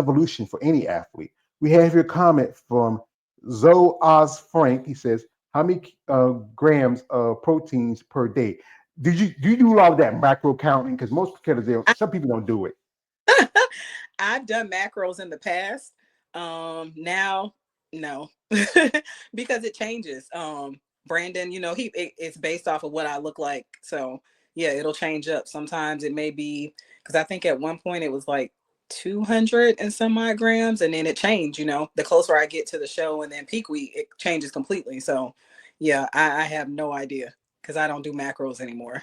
evolution for any athlete. We have your comment from Zoe Oz Frank. He says, "How many grams of proteins per day?" Do you do a lot of that macro counting? Because most competitors, some people don't do it. I've done macros in the past. Now, no, because it changes. Brandon, it's based off of what I look like. So yeah, it'll change up. Sometimes it may be because I think at one point it was like 200 and some odd grams, and then it changed. The closer I get to the show and then peak week, it changes completely. So yeah, I have no idea because I don't do macros anymore.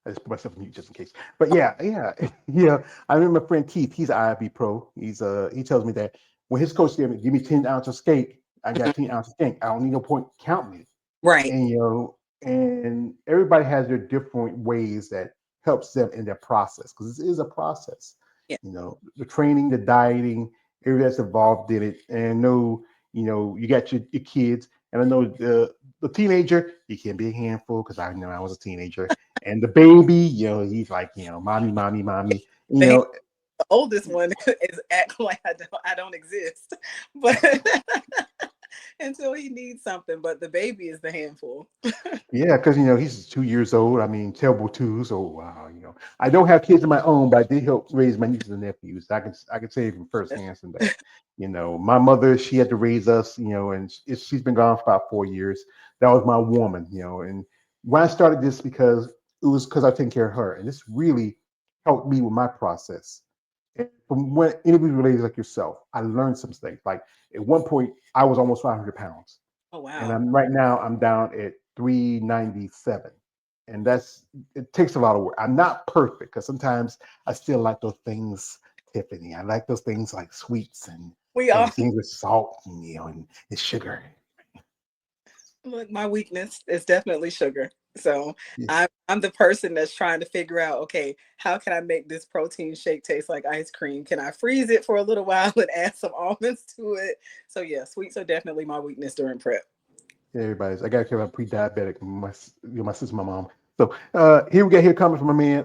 I just put myself on mute just in case. But yeah, yeah, yeah. I remember my friend Keith. He's an IFB pro. He tells me that when his coach give me 10 ounces of steak, I got 10 ounces of steak. I don't need no point counting it. Right. And and everybody has their different ways that helps them in their process because this is a process. Yeah. The training, the dieting, everything that's involved in it. And no, you got your kids, and I know the teenager, he can be a handful because I know I was a teenager, and the baby, he's like, mommy, mommy, mommy, The oldest one is acting like I don't exist, but until he needs something. But the baby is the handful. Yeah, because he's 2 years old. I mean, terrible too. So wow, I don't have kids of my own, but I did help raise my nieces and nephews. I can say from firsthand from that. My mother, she had to raise us. And she's been gone for about 4 years. That was my woman. And when I started this, because I taking care of her, and this really helped me with my process. And from when interview related like yourself, I learned some things. Like at one point, I was almost 500 pounds. Oh And wow. I'm right now I'm down at 397. And it takes a lot of work. I'm not perfect because sometimes I still like those things, Tiffany. I like those things like sweets and We all things with salt and sugar. look. My weakness is definitely sugar. So Yeah. I'm the person that's trying to figure out, okay, how can I make this protein shake taste like ice cream? Can I freeze it for a little while and add some almonds to it? So yeah, sweets are definitely my weakness during prep. Everybody's. I got to care about pre-diabetic. My sister, my mom. So here coming from a man.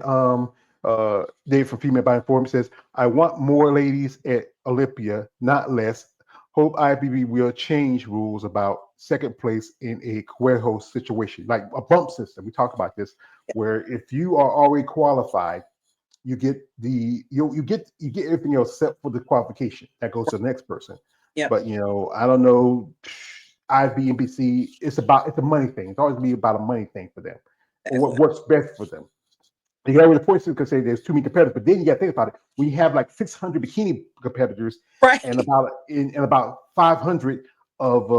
Dave from Female Body Forum says, "I want more ladies at Olympia, not less. Hope IFBB will change rules about second place in a Cuejo situation, like a bump system. We talked about this, where if you are already qualified, you get you get everything else set for the qualification that goes to the next person. Yep. But I don't know. IB and BC, it's a money thing. It's always be about a money thing for them, or what Definitely. works best for them. You got the point can say there's too many competitors, but then you got to think about it. We have like 600 bikini competitors, and Right. about 500 of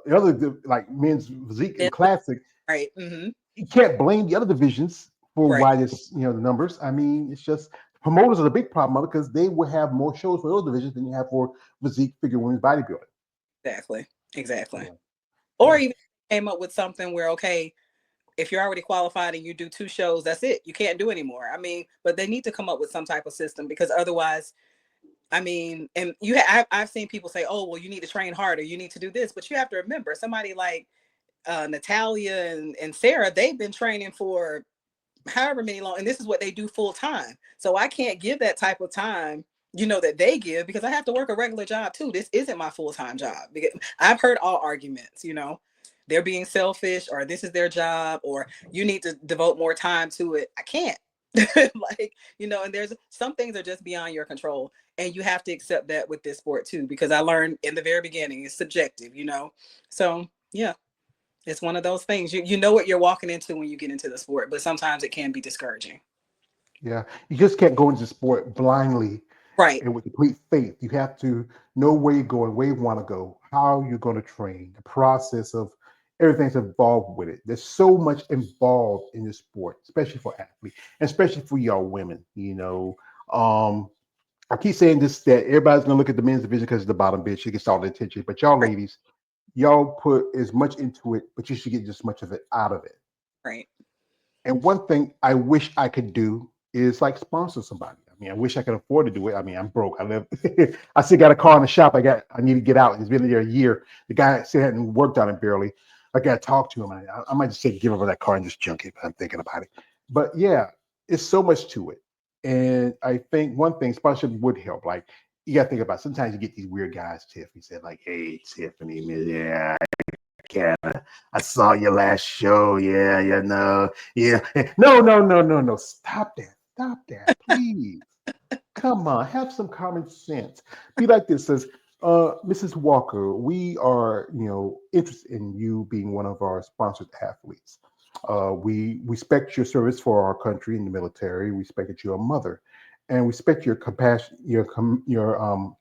the other like men's physique Yeah, and classic. right. Hmm. You can't blame the other divisions for Right. why this the numbers. I mean, it's just promoters are the big problem because they will have more shows for those divisions than you have for physique, figure, women's bodybuilding. Exactly. Exactly. Yeah, Or yeah. even came up with something where, okay, if you're already qualified and you do two shows, that's it. You can't do anymore. I mean, but they need to come up with some type of system because otherwise, I mean, and I've seen people say, oh, well, you need to train harder. You need to do this. But you have to remember somebody like Natalia and Sarah, they've been training for however many long, and this is what they do full time. So I can't give that type of time, that they give because I have to work a regular job too. This isn't my full time job. Because I've heard all arguments, they're being selfish or this is their job or you need to devote more time to it. I can't. Like, and there's some things are just beyond your control. And you have to accept that with this sport too, because I learned in the very beginning, it's subjective. So yeah, it's one of those things. You know what you're walking into when you get into the sport, but sometimes it can be discouraging. Yeah, you just can't go into sport blindly Right. and with complete faith. You have to know where you're going, where you want to go, how you're going to train, the process of everything's involved with it. There's so much involved in this sport, especially for athletes, and especially for y'all women. I keep saying this that everybody's gonna look at the men's division because it's the bottom bitch. It gets all the attention, but y'all Right. ladies, y'all put as much into it, but you should get just as much of it out of it. Right. And one thing I wish I could do is like sponsor somebody. I mean, I wish I could afford to do it. I mean, I'm broke. I live. I still got a car in the shop. I need to get out. It's been there a year. The guy still hadn't worked on it barely. I got to talk to him. I might just say give him that car and just junk it. But I'm thinking about it. But yeah, it's so much to it. And I think one thing sponsorship would help. Like you gotta think about sometimes you get these weird guys, Tiffany said, like, hey Tiffany, man, yeah, I saw your last show. Yeah, you know. Yeah. No, no, no, no, no. Stop that. Stop that. Please. Come on, have some common sense. Be like this says, Mrs. Walker, we are, interested in you being one of our sponsored athletes. We respect your service for our country in the military. We respect that you're a mother, and respect your compassion, your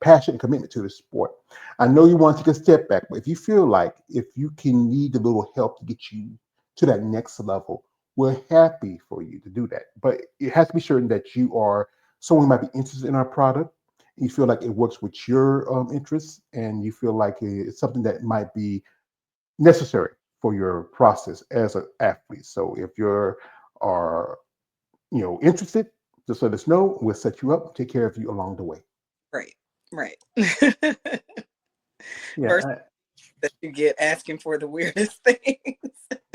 passion and commitment to the sport. I know you want to take a step back, but if you feel like if you can need a little help to get you to that next level, we're happy for you to do that. But it has to be certain that you are someone who might be interested in our product. You feel like it works with your interests, and you feel like it's something that might be necessary for your process as an athlete. So if you're are interested, just let us know. We'll set you up, take care of you along the way. Right, right. Yeah, First that you get asking for the weirdest things.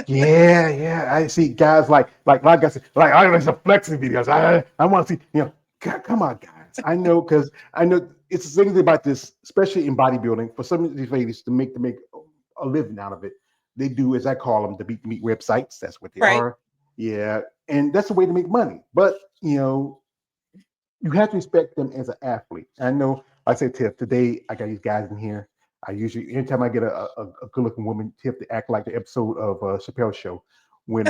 yeah. I see guys like I said, like I like some flexing videos. I want to see, come on, guys. I know because I know it's the thing about this, especially in bodybuilding. For some of these ladies to make a living out of it, they do as I call them the beat meat websites. That's what they Right, are. Yeah, and that's a way to make money. But you have to respect them as an athlete. I know, like I said, Tiff, today I got these guys in here. I usually, anytime I get a good looking woman, Tiff, to act like the episode of Chappelle's show when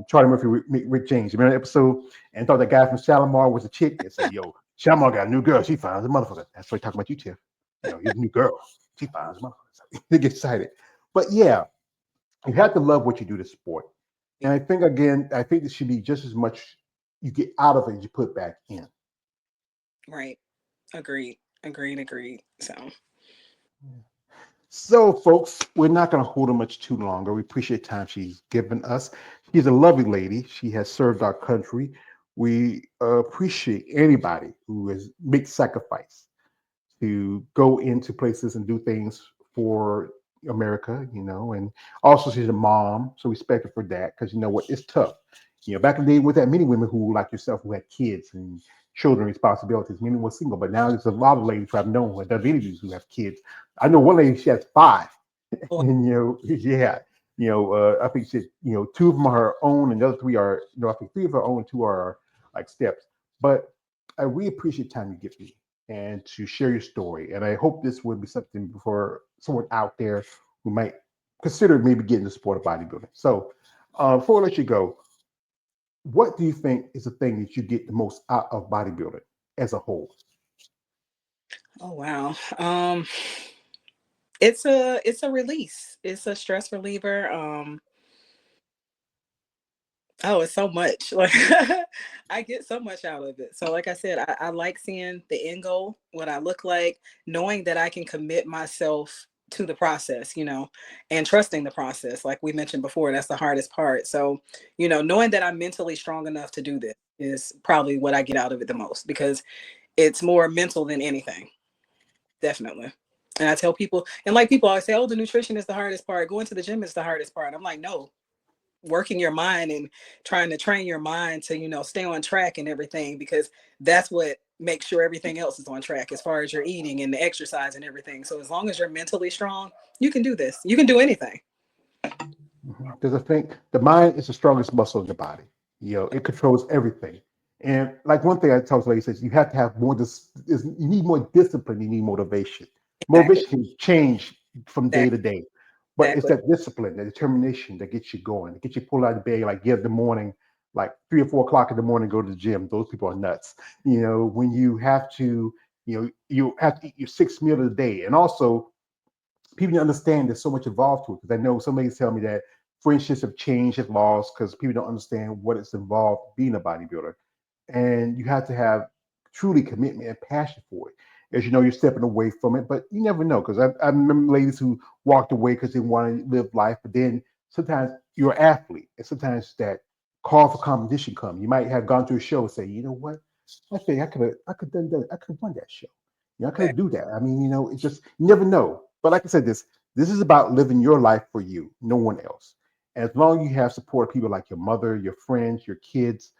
Charlie Murphy met Rick James. Remember that episode? And thought that guy from Shalimar was a chick and say, yo, Shalimar got a new girl. She fine as a motherfucker. That's what he talking about you, Tiff. He's a new girl. She fine as a motherfucker. They get excited. But yeah, you have to love what you do to sport. And I think, again, I think this should be just as much you get out of it as you put back in. right. Agreed, agreed, agreed. So, So, folks, we're not going to hold her much too longer. We appreciate the time she's given us. She's a lovely lady. She has served our country. We appreciate anybody who has made sacrifice to go into places and do things for America, and also she's a mom, so respect her for that because you know what, it's tough. Back in the day with that many women who like yourself who had kids and children responsibilities, many were single, but now there's a lot of ladies who I've known who have done interviews who have kids. I know one lady, she has five. oh, And yeah, I think she, two of them are her own, and the other three are, I think three of her own, two are like steps. But I really appreciate the time you give me and to share your story. And I hope this would be something for someone out there who might consider maybe getting the sport of bodybuilding. So before I let you go, what do you think is the thing that you get the most out of bodybuilding as a whole? oh wow. It's a release. It's a stress reliever. Oh, it's so much. Like I get so much out of it. So like I said, I like seeing the end goal, what I look like, knowing that I can commit myself to the process, and trusting the process. Like we mentioned before, that's the hardest part. So, knowing that I'm mentally strong enough to do this is probably what I get out of it the most because it's more mental than anything. Definitely. And I tell people, and like people always say, oh, the nutrition is the hardest part. Going to the gym is the hardest part. I'm like, no, working your mind and trying to train your mind to stay on track and everything because that's what makes sure everything else is on track as far as your eating and the exercise and everything. So as long as you're mentally strong, you can do this, you can do anything. Because I think the mind is the strongest muscle in the body. It controls everything. And like one thing I tell ladies is you have to have more. You need more discipline. You need motivation. Exactly, Motivation can change from day exactly, to day, but it's exactly. that discipline, the determination that gets you going, that gets you pulled out of bed, like get the morning, like 3 or 4 o'clock in the morning, go to the gym. Those people are nuts. When you have to, you have to eat your sixth meal of the day, and also people don't understand there's so much involved to it. Because I know some ladies tell me that friendships have changed, have lost, because people don't understand what it's involved being a bodybuilder. And you have to have truly commitment and passion for it. As you know, you're stepping away from it, but you never know. Because I remember ladies who walked away because they want to live life, but then sometimes you're an athlete, and sometimes that call for competition come. You might have gone to a show and say, you know what, I think I could have won that show. I could do that. I mean, it's just you never know. But like I said, this is about living your life for you, no one else. As long as you have support people like your mother, your friends, your kids,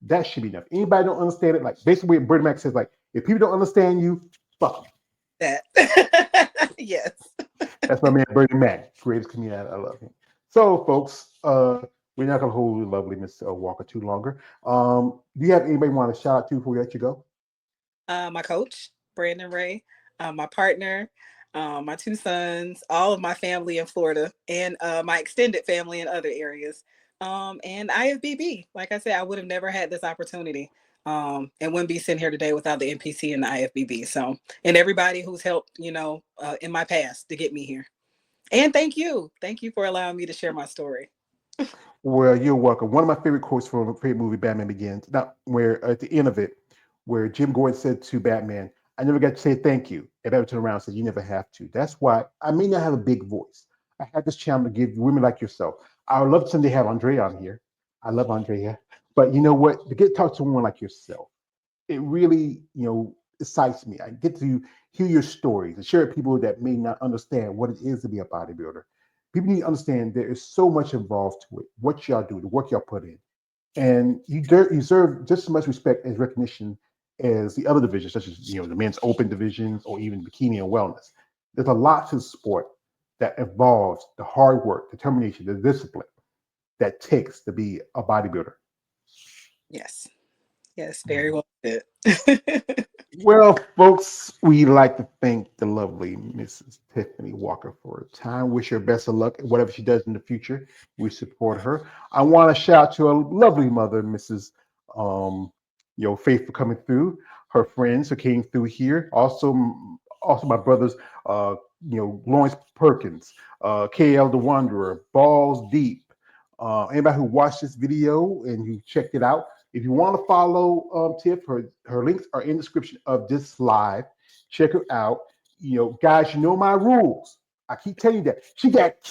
that should be enough. Anybody don't understand it, like basically what Bernie Mac says, like if people don't understand you, fuck That. Yes. you. That's my man Bernie Mac, greatest comedian. I love him. So, folks, we're not gonna hold you, lovely Miss Walker, too longer. Do you have anybody you want to shout out to before we let you go? My coach, Brandon Ray, my partner, my two sons, all of my family in Florida, and my extended family in other areas. And IFBB. Like I said, I would have never had this opportunity and wouldn't be sitting here today without the NPC and the IFBB. So, and everybody who's helped, in my past to get me here. And thank you. Thank you for allowing me to share my story. Well, you're welcome. One of my favorite quotes from a favorite movie, Batman Begins, not where at the end of it, where Jim Gordon said to Batman, "I never got to say thank you." And Batman turned around and said, "You never have to." That's why I may not have a big voice. I had this channel to give women like yourself. I would love to someday have Andrea on here. I love Andrea, but you know what? To get to talk to someone like yourself, it really, excites me. I get to hear your stories and share it with people that may not understand what it is to be a bodybuilder. People need to understand there is so much involved to it. What y'all do, the work y'all put in, and you deserve just as much respect as recognition as the other divisions, such as the men's open divisions or even bikini and wellness. There's a lot to the sport that involves the hard work, determination, the discipline that takes to be a bodybuilder. Yes. Yes, very well said. Well, folks, we like to thank the lovely Mrs. Tiffany Walker for her time. Wish her best of luck in whatever she does in the future. We support her. I want to shout out to a lovely mother, Mrs. Faith, for coming through. Her friends who came through here. Also my brothers, Lawrence Perkins, KL the Wanderer, Balls Deep. Anybody who watched this video and you checked it out, if you want to follow Tiff, her links are in the description of this live. Check her out. Guys, you know my rules. I keep telling you that. She got